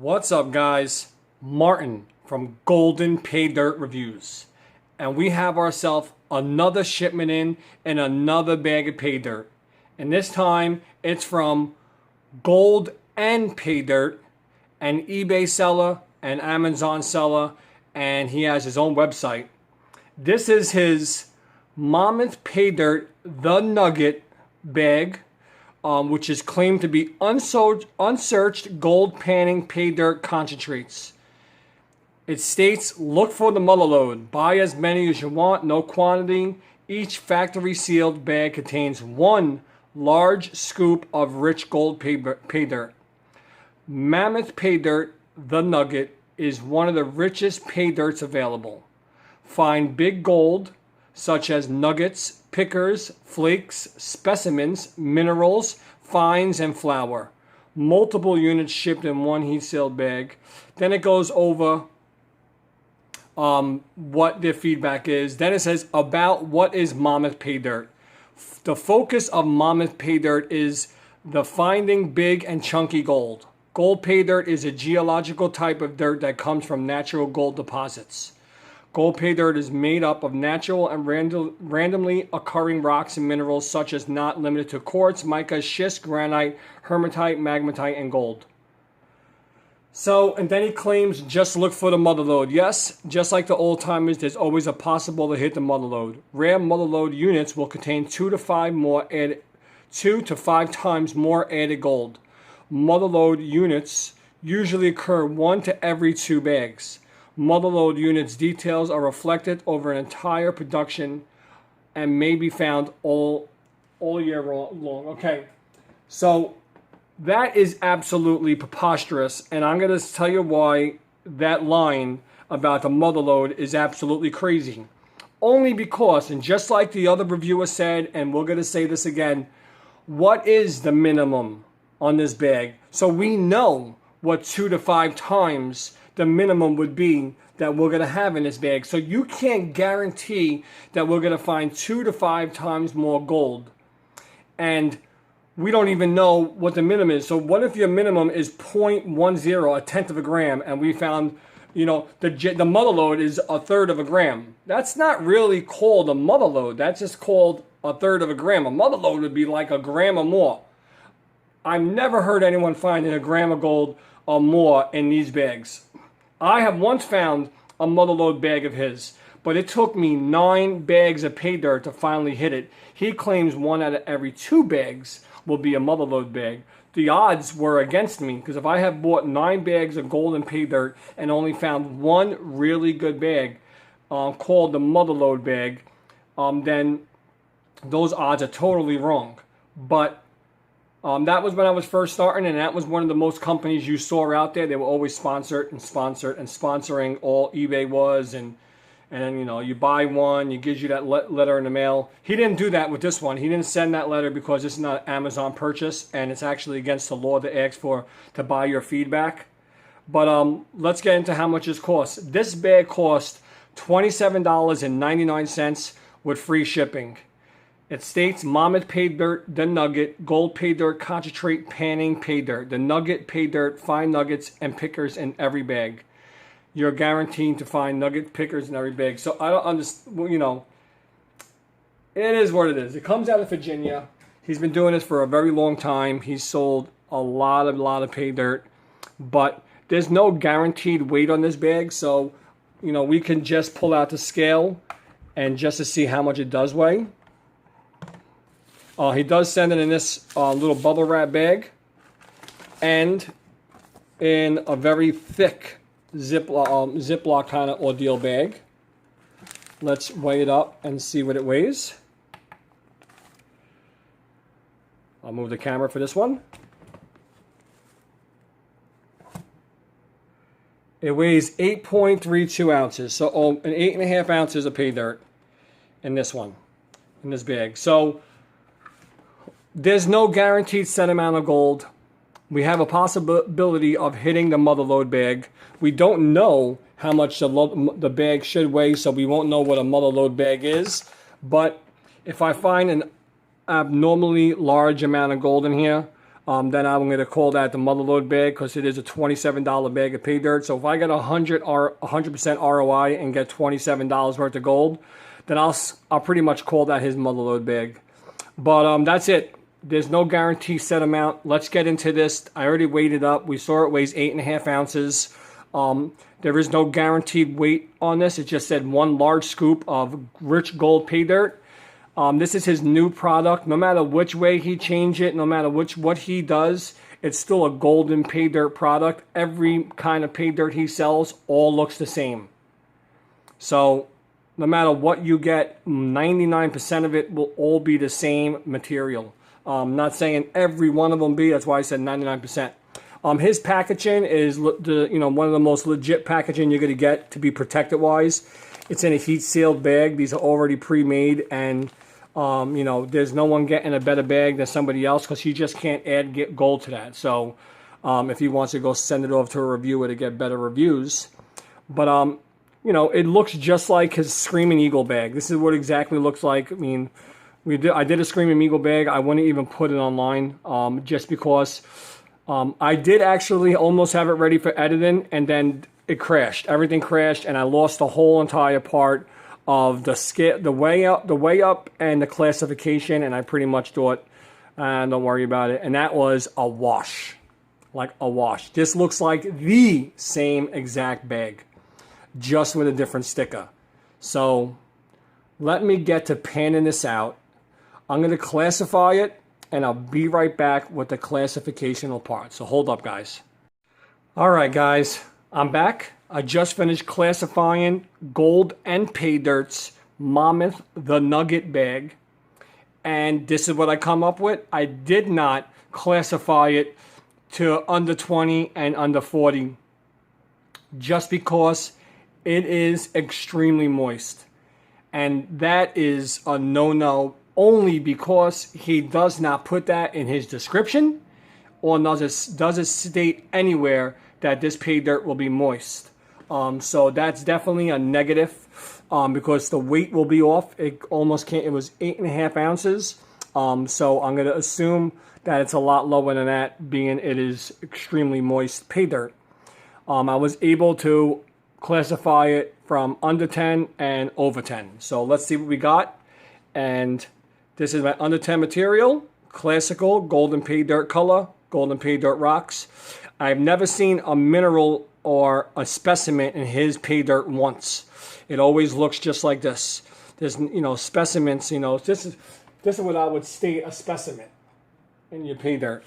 What's up, guys? Martin from GoldNPaydirt Reviews, and we have ourselves another shipment in and another bag of pay dirt, and this time it's from GoldNPaydirt, an eBay seller, an Amazon seller, and he has his own website. This is his Mammoth Paydirt the Nugget bag, which is claimed to be unsearched gold panning pay dirt concentrates. It states, look for the mother load. Buy as many as you want, no quantity. Each factory sealed bag contains one large scoop of rich gold pay dirt. Mammoth Paydirt the Nugget is one of the richest pay dirts available. Find big gold, such as nuggets, pickers, flakes, specimens, minerals, fines, and flour. Multiple units shipped in one heat-sealed bag. Then it goes over what their feedback is. Then it says about what is Mammoth Paydirt. The focus of Mammoth Paydirt is the finding big and chunky gold. Gold pay dirt is a geological type of dirt that comes from natural gold deposits. Gold pay dirt is made up of natural and randomly occurring rocks and minerals such as not limited to quartz, mica, schist, granite, hematite, magnetite, and gold. So, and then he claims just look for the mother lode. Yes, just like the old timers, there's always a possible to hit the mother lode. Rare mother lode units will contain 2 to 5 times more added gold. Mother lode units usually occur 1 to every 2 bags. Mother lode units details are reflected over an entire production and may be found all year long. Okay, so that is absolutely preposterous, and I'm going to tell you why that line about the mother lode is absolutely crazy. Only because, and just like the other reviewer said, and we're going to say this again, what is the minimum on this bag? So we know what 2 to 5 times the minimum would be that we're going to have in this bag. So you can't guarantee that we're going to find 2 to 5 times more gold. And we don't even know what the minimum is. So what if your minimum is 0.10, a tenth of a gram, and we found, you know, the mother lode is a third of a gram? That's not really called a mother lode. That's just called a third of a gram. A mother lode would be like a gram or more. I've never heard anyone finding a gram of gold or more in these bags. I have once found a mother lode bag of his, but it took me 9 bags of pay dirt to finally hit it. He claims 1 out of every 2 bags will be a mother lode bag. The odds were against me, because if I have bought 9 bags of GoldNPaydirt and only found 1 really good bag called the mother lode bag, then those odds are totally wrong. But that was when I was first starting, and that was one of the most companies you saw out there. They were always sponsoring all eBay was, and you know, you buy one, it gives you that letter in the mail. He didn't do that with this one. He didn't send that letter because it's not an Amazon purchase, and it's actually against the law to ask to buy your feedback. But let's get into how much this costs. This bag cost $27.99 with free shipping. It states Mammoth Paydirt the Nugget, gold pay dirt concentrate panning pay dirt. The Nugget pay dirt, find nuggets and pickers in every bag. You're guaranteed to find nugget pickers in every bag. So I don't understand, well, you know, it is what it is. It comes out of Virginia. He's been doing this for a very long time. He's sold a lot of pay dirt, but there's no guaranteed weight on this bag. So, you know, we can just pull out the scale and just to see how much it does weigh. He does send it in this little bubble wrap bag and in a very thick Ziploc kind of ordeal bag. Let's weigh it up and see what it weighs. I'll move the camera for this one. It weighs 8.32 ounces, so 8.5 ounces of pay dirt in this one, in this bag. So there's no guaranteed set amount of gold. We have a possibility of hitting the mother lode bag. We don't know how much the bag should weigh, so we won't know what a mother lode bag is. But if I find an abnormally large amount of gold in here, then I'm going to call that the motherload bag because it is a $27 bag of pay dirt. So if I get 100% ROI and get $27 worth of gold, then I'll pretty much call that his motherload bag. But that's it. There's no guarantee set amount. Let's get into this. I already weighed it up. We saw it weighs 8.5 ounces. There is no guaranteed weight on this. It just said 1 large scoop of rich gold pay dirt. This is his new product. No matter which way he change it, no matter what he does, it's still a golden pay dirt product. Every kind of pay dirt he sells all looks the same. So no matter what you get, 99% of it will all be the same material. I'm not saying every one of them be. That's why I said 99%. His packaging is one of the most legit packaging you're going to get to be protected wise. It's in a heat sealed bag. These are already pre-made, and there's no one getting a better bag than somebody else because he just can't get gold to that. So if he wants to go send it off to a reviewer to get better reviews, but it looks just like his Screaming Eagle bag. This is what it exactly looks like. I mean, I did a Screaming Eagle bag. I wouldn't even put it online just because I did actually almost have it ready for editing, and then it crashed. Everything crashed, and I lost the whole entire part of the way up, and the classification, and I pretty much thought, don't worry about it. And that was a wash, like a wash. This looks like the same exact bag, just with a different sticker. So let me get to panning this out. I'm going to classify it, and I'll be right back with the classificational part. So hold up, guys. All right, guys, I'm back. I just finished classifying GoldNPaydirt's Mammoth the Nugget bag, and this is what I come up with. I did not classify it to under 20 and under 40 just because it is extremely moist, and that is a no-no only because he does not put that in his description or does it state anywhere that this pay dirt will be moist. So that's definitely a negative because the weight will be off. It almost can't. It was 8.5 ounces. So I'm going to assume that it's a lot lower than that, being it is extremely moist pay dirt. I was able to classify it from under 10 and over 10. So let's see what we got. And this is my under 10 material, classical golden pay dirt color, golden pay dirt rocks. I've never seen a mineral or a specimen in his pay dirt once. It always looks just like this. There's specimens. This is what I would state a specimen in your pay dirt.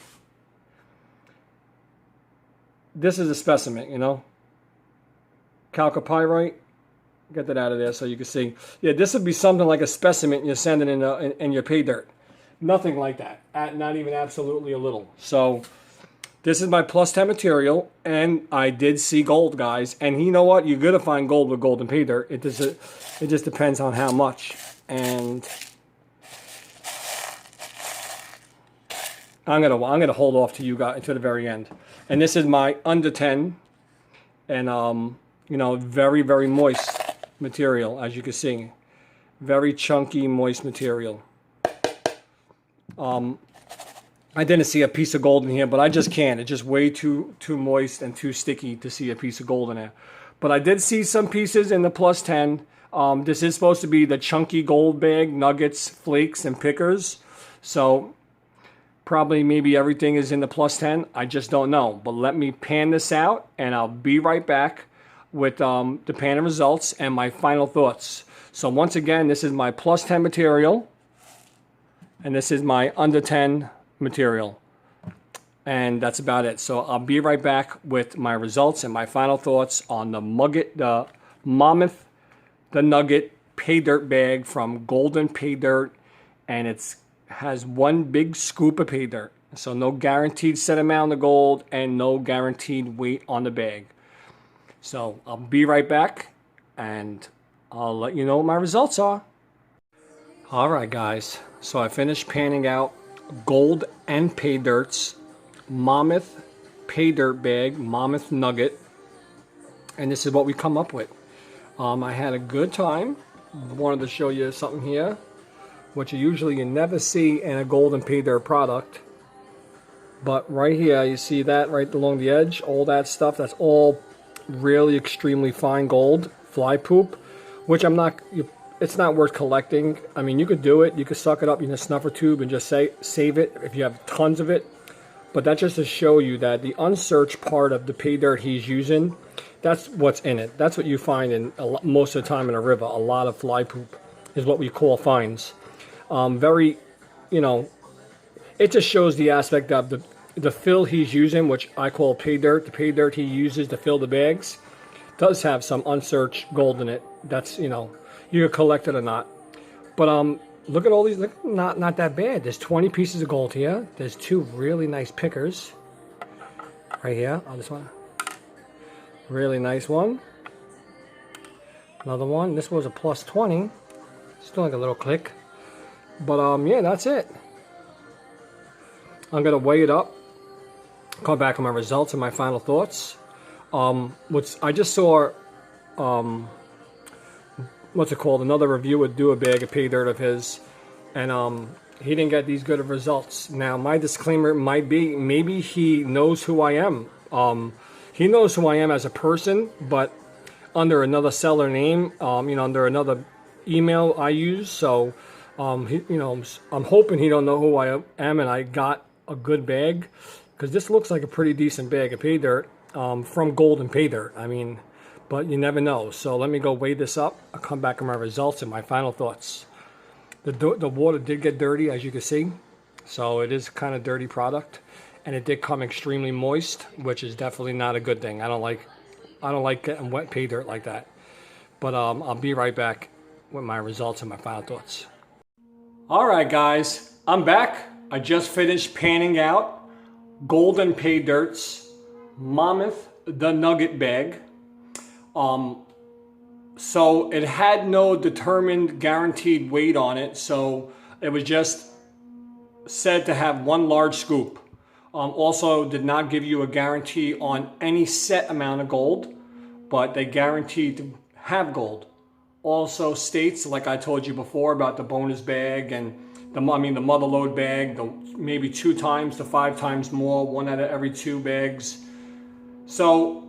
This is a specimen. Chalcopyrite. Get that out of there so you can see. Yeah, this would be something like a specimen you're sending in your pay dirt. Nothing like that. Not even absolutely a little. So this is my plus 10 material, and I did see gold, guys. And you know what? You're gonna find gold with golden pay dirt. It just depends on how much. And I'm gonna hold off to you guys to the very end. And this is my under 10, and very, very moist material, as you can see. Very chunky, moist material. I didn't see a piece of gold in here, but I just can't. It's just way too moist and too sticky to see a piece of gold in there. But I did see some pieces in the plus 10. This is supposed to be the chunky gold bag, nuggets, flakes, and pickers. So probably maybe everything is in the plus 10. I just don't know. But let me pan this out, and I'll be right back with the panning results and my final thoughts. So once again, this is my plus 10 material, and this is my under 10 material, and that's about it. So I'll be right back with my results and my final thoughts on the Mammoth the Nugget pay dirt bag from GoldNPaydirt, and it has 1 big scoop of pay dirt. So no guaranteed set amount of gold and no guaranteed weight on the bag. So I'll be right back, and I'll let you know what my results are. All right, guys. So I finished panning out GoldNPaydirt's Mammoth pay dirt bag, Mammoth Nugget, and this is what we come up with. I had a good time. Wanted to show you something here, which you never see in a GoldNPaydirt product. But right here, you see that right along the edge, all that stuff, that's all really extremely fine gold, fly poop, which it's not worth collecting. I mean, you could do it, you could suck it up in a snuffer tube and just save it if you have tons of it. But that's just to show you that the unsearched part of the pay dirt he's using, that's what's in it. That's what you find in most of the time in a river. A lot of fly poop is what we call finds. Very, you know, it just shows the aspect of the fill he's using, which I call pay dirt. The pay dirt he uses to fill the bags does have some unsearched gold in it. That's, you know, you can collect it or not. But look at all these. Look, not that bad. There's 20 pieces of gold here. There's 2 really nice pickers right here on this one. Really nice one. Another one. This was a plus 20. Still like a little click. But yeah, that's it. I'm gonna weigh it up, come back on my results and my final thoughts. I just saw, what's it called? Another reviewer do a bag of pay dirt of his, and he didn't get these good of results. Now, my disclaimer might be, maybe he knows who I am. He knows who I am as a person, but under another seller name, you know, under another email I use. So, you know, I'm hoping he don't know who I am, and I got a good bag, because this looks like a pretty decent bag of pay dirt from GoldNPaydirt. I mean, but you never know. So let me go weigh this up. I'll come back on my results and my final thoughts. The water did get dirty, as you can see, so it is kind of dirty product, and it did come extremely moist, which is definitely not a good thing. I don't like getting wet pay dirt like that. But I'll be right back with my results and my final thoughts. All right, guys, I'm back. I just finished panning out GoldNPaydirt's Mammoth, the Nugget bag. So it had no determined guaranteed weight on it, so it was just said to have 1 large scoop. Also did not give you a guarantee on any set amount of gold, but they guaranteed to have gold. Also states, like I told you before, about the bonus bag and the mother load bag, maybe 2 times to 5 times more, 1 out of every 2 bags. So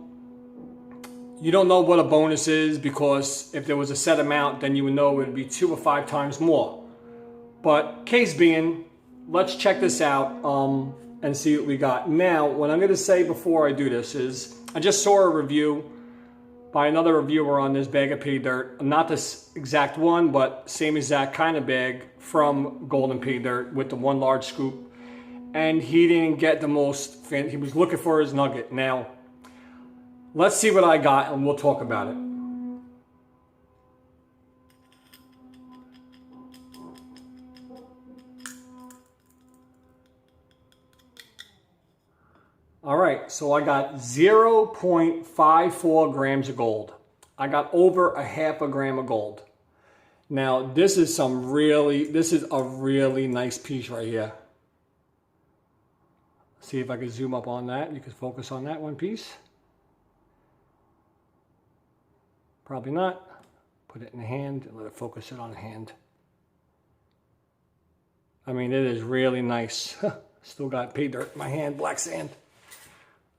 you don't know what a bonus is, because if there was a set amount, then you would know it would be 2 or 5 times more. But case being, let's check this out and see what we got. Now, what I'm going to say before I do this is, I just saw a review by another reviewer on this bag of pay dirt. Not this exact one, but same exact kind of bag from GoldNPaydirt with the 1 large scoop. And he didn't get the most, he was looking for his nugget. Now, let's see what I got and we'll talk about it. All right, so I got 0.54 grams of gold. I got over a half a gram of gold. Now, this is a really nice piece right here. See if I can zoom up on that. You can focus on that one piece. Probably not. Put it in the hand and let it focus it on the hand. I mean, it is really nice. Still got pay dirt in my hand, black sand.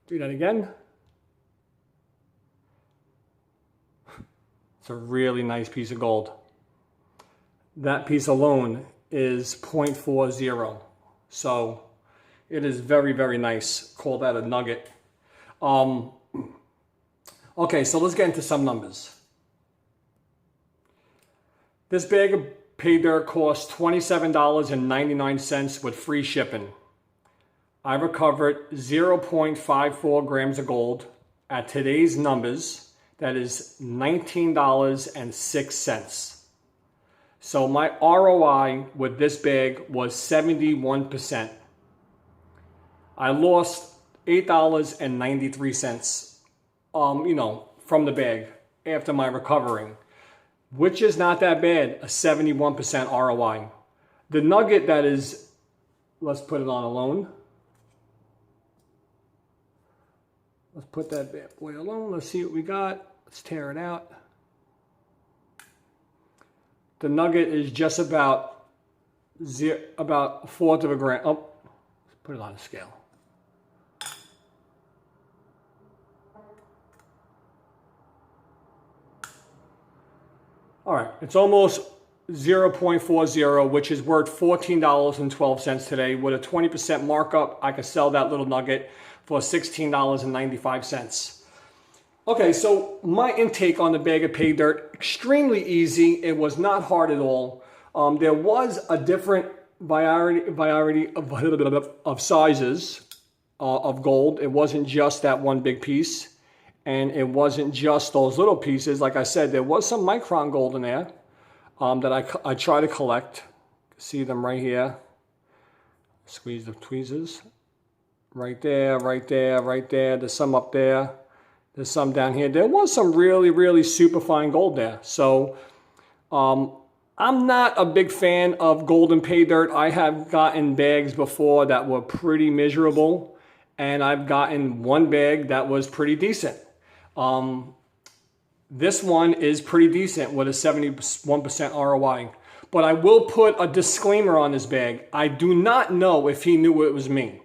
Do that again. It's a really nice piece of gold. That piece alone is 0.40. So it is very, very nice. Call that a nugget. Okay, so let's get into some numbers. This bag of pay dirt costs $27.99 with free shipping. I recovered 0.54 grams of gold at today's numbers. That is $19.06. So my ROI with this bag was 71%. I lost $8.93, you know, from the bag after my recovering, which is not that bad, a 71% ROI. The nugget that is, let's put it on alone. Let's put that bad boy alone. Let's see what we got. Let's tear it out. The nugget is just about a fourth of a gram. Oh, let's put it on a scale. All right, it's almost 0.40, which is worth $14.12 today. With a 20% markup, I could sell that little nugget for $16.95. Okay, so my intake on the bag of Paydirt, extremely easy. It was not hard at all. There was a different variety of sizes of gold. It wasn't just that one big piece, and it wasn't just those little pieces. Like I said, there was some micron gold in there that I try to collect. See them right here. Squeeze the tweezers. Right there, right there, right there. There's some up there. There's some down here. There was some really, really super fine gold there. So I'm not a big fan of GoldNPaydirt. I have gotten bags before that were pretty miserable, and I've gotten one bag that was pretty decent. This one is pretty decent with a 71% ROI. But I will put a disclaimer on this bag. I do not know if he knew it was me.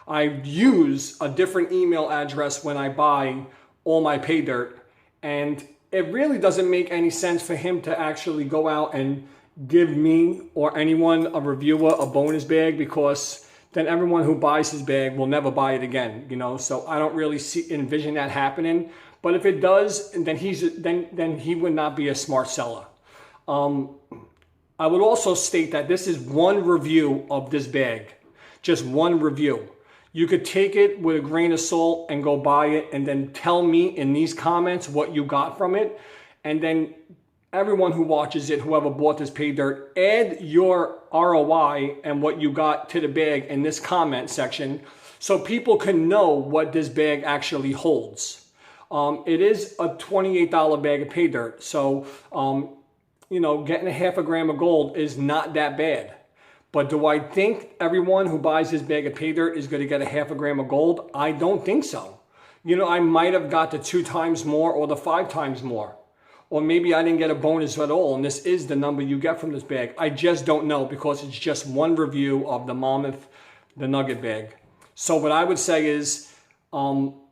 I use a different email address when I buy all my Paydirt, and it really doesn't make any sense for him to actually go out and give me or anyone, a reviewer, a bonus bag, because then everyone who buys his bag will never buy it again, you know. So I don't really envision that happening. But if it does, then he would not be a smart seller. I would also state that this is one review of this bag, just one review. You could take it with a grain of salt and go buy it, and then tell me in these comments what you got from it. And then everyone who watches it, whoever bought this Paydirt, add your ROI and what you got to the bag in this comment section so people can know what this bag actually holds. It is a $28 bag of Paydirt, so you know, getting a half a gram of gold is not that bad. But do I think everyone who buys this bag of Paydirt is going to get a half a gram of gold? I don't think so. You know, I might have got the 2 times more or the 5 times more. Or maybe I didn't get a bonus at all, and this is the number you get from this bag. I just don't know, because it's just one review of the Mammoth, the Nugget bag. So what I would say is,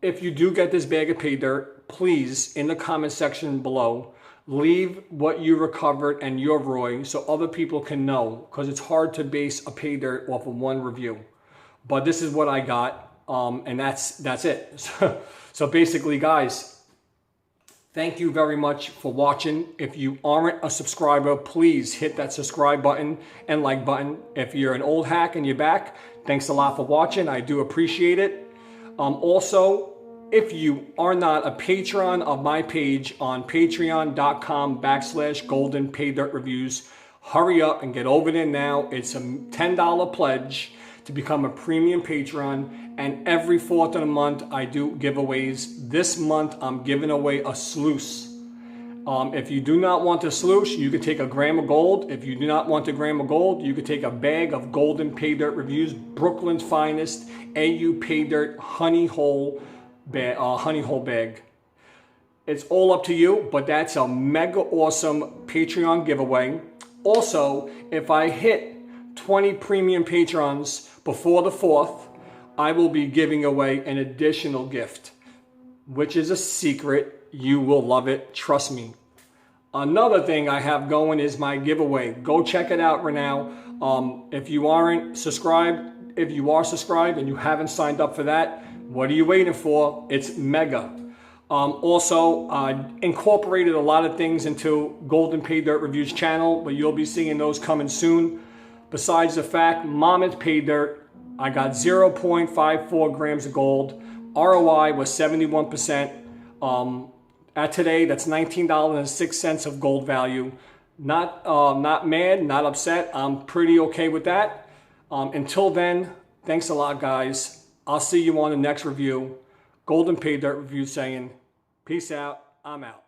if you do get this bag of Paydirt, please, in the comment section below, leave what you recovered and your ROI so other people can know, because it's hard to base a Paydirt off of one review. But this is what I got, and that's it. So basically, guys, thank you very much for watching. If you aren't a subscriber, please hit that subscribe button and like button. If you're an old hack and you're back, thanks a lot for watching. I do appreciate it. Also, if you are not a patron of my page on patreon.com/GoldNPaydirt Reviews, hurry up and get over there now. It's a $10 pledge to become a premium patron, and every 4th of the month I do giveaways. This month I'm giving away a sluice. If you do not want a sluice, you could take a gram of gold. If you do not want a gram of gold, you could take a bag of GoldNPaydirt Reviews, Brooklyn's finest AU Paydirt honey hole bag. It's all up to you, but that's a mega awesome Patreon giveaway. Also, if I hit 20 premium patrons before the 4th, I will be giving away an additional gift, which is a secret. You will love it, trust me. Another thing I have going is my giveaway. Go check it out right now. If you aren't subscribed, if you are subscribed and you haven't signed up for that, what are you waiting for? It's mega. Also, incorporated a lot of things into GoldNPaydirt Reviews channel, but you'll be seeing those coming soon. Besides the fact, Mammoth Paydirt, I got 0.54 grams of gold. ROI was 71%. At today, that's $19.06 of gold value. Not mad, not upset. I'm pretty okay with that. Until then, thanks a lot, guys. I'll see you on the next review. GoldNPaydirt Review saying, peace out, I'm out.